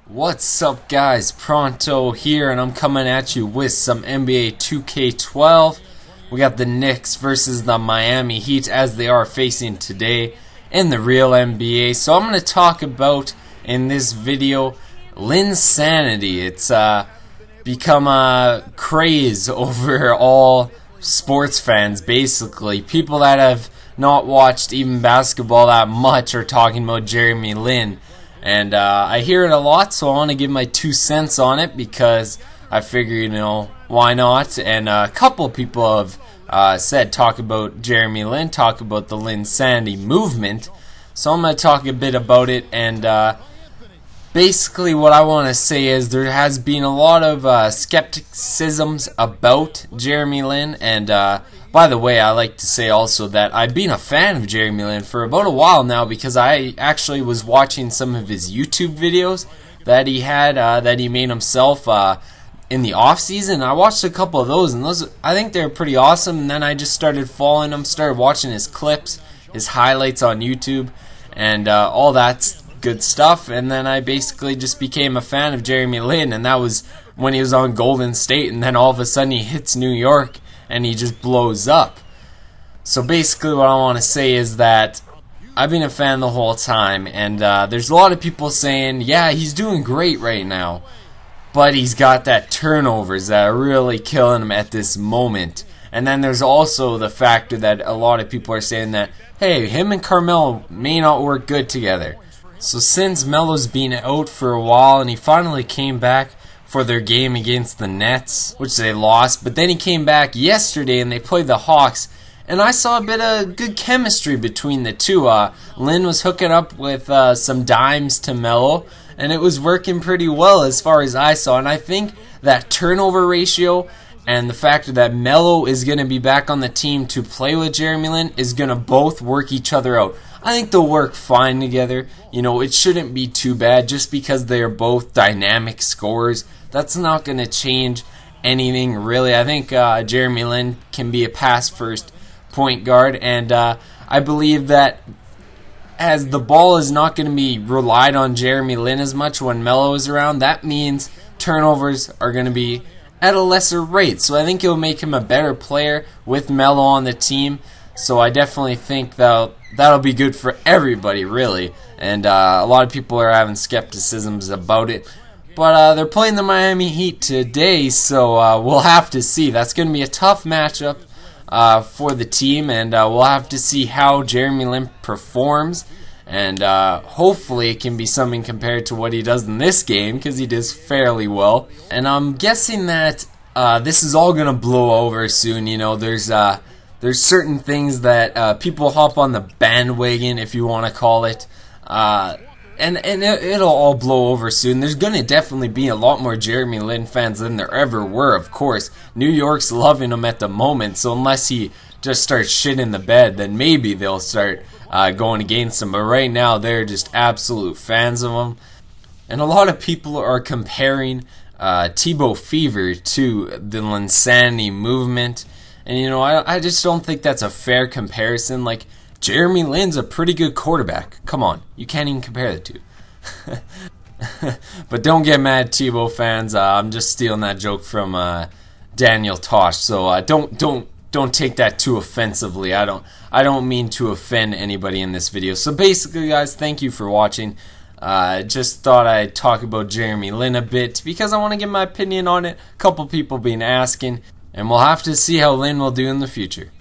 What's up, guys? Pronto here, and I'm coming at you with some NBA 2K12. We got the Knicks versus the Miami Heat as they are facing today in the real NBA. So I'm going to talk about, in this video, Linsanity. It's become a craze over all sports fans, basically. People that have not watched even basketball that much are talking about Jeremy Lin. And I hear it a lot, so I want to give my 2 cents on it because I figure, why not? And a couple of people have said talk about Jeremy Lin, talk about the Linsanity movement. So I'm going to talk a bit about it, and basically what I want to say is there has been a lot of scepticisms about Jeremy Lin. And by the way, I like to say also that I've been a fan of Jeremy Lin for about a while now, because I actually was watching some of his YouTube videos that he had, that he made himself in the off season. I watched a couple of those, and I think they're pretty awesome. And then I just started following him, started watching his clips, his highlights on YouTube, and all that's good stuff. And then I basically just became a fan of Jeremy Lin, and that was when he was on Golden State, and then all of a sudden he hits New York and he just blows up. So basically what I want to say is that I've been a fan the whole time, and there's a lot of people saying, yeah, he's doing great right now, but he's got that turnovers that are really killing him at this moment. And then there's also the factor that a lot of people are saying that, hey, him and Carmelo may not work good together. So since Melo's been out for a while and he finally came back for their game against the Nets, which they lost, but then he came back yesterday and they played the Hawks, and I saw a bit of good chemistry between the two. Lin was hooking up with some dimes to Melo, and it was working pretty well as far as I saw. And I think that turnover ratio and the fact that Melo is going to be back on the team to play with Jeremy Lin is going to both work each other out. I think they'll work fine together. It shouldn't be too bad just because they are both dynamic scorers. That's not going to change anything, really. I think Jeremy Lin can be a pass-first point guard, and I believe that as the ball is not going to be relied on Jeremy Lin as much when Melo is around, that means turnovers are going to be at a lesser rate. So I think it'll make him a better player with Melo on the team. So I definitely think that'll be good for everybody, really. And a lot of people are having skepticisms about it. But they're playing the Miami Heat today, so we'll have to see. That's going to be a tough matchup for the team, and we'll have to see how Jeremy Lin performs. And hopefully it can be something compared to what he does in this game, because he does fairly well. And I'm guessing that this is all going to blow over soon. There's certain things that people hop on the bandwagon, if you want to call it, and it'll all blow over soon. There's going to definitely be a lot more Jeremy Lin fans than there ever were, of course. New York's loving him at the moment, so unless he just starts shit in the bed, then maybe they'll start going against him. But right now, they're just absolute fans of him. And a lot of people are comparing Tebow fever to the Linsanity movement. And, I just don't think that's a fair comparison. Like, Jeremy Lin's a pretty good quarterback. Come on, you can't even compare the two. But don't get mad, Tebow fans. I'm just stealing that joke from Daniel Tosh. So don't take that too offensively. I don't mean to offend anybody in this video. So basically, guys, thank you for watching. Just thought I'd talk about Jeremy Lin a bit because I want to give my opinion on it. A couple people been asking. And we'll have to see how Lin will do in the future.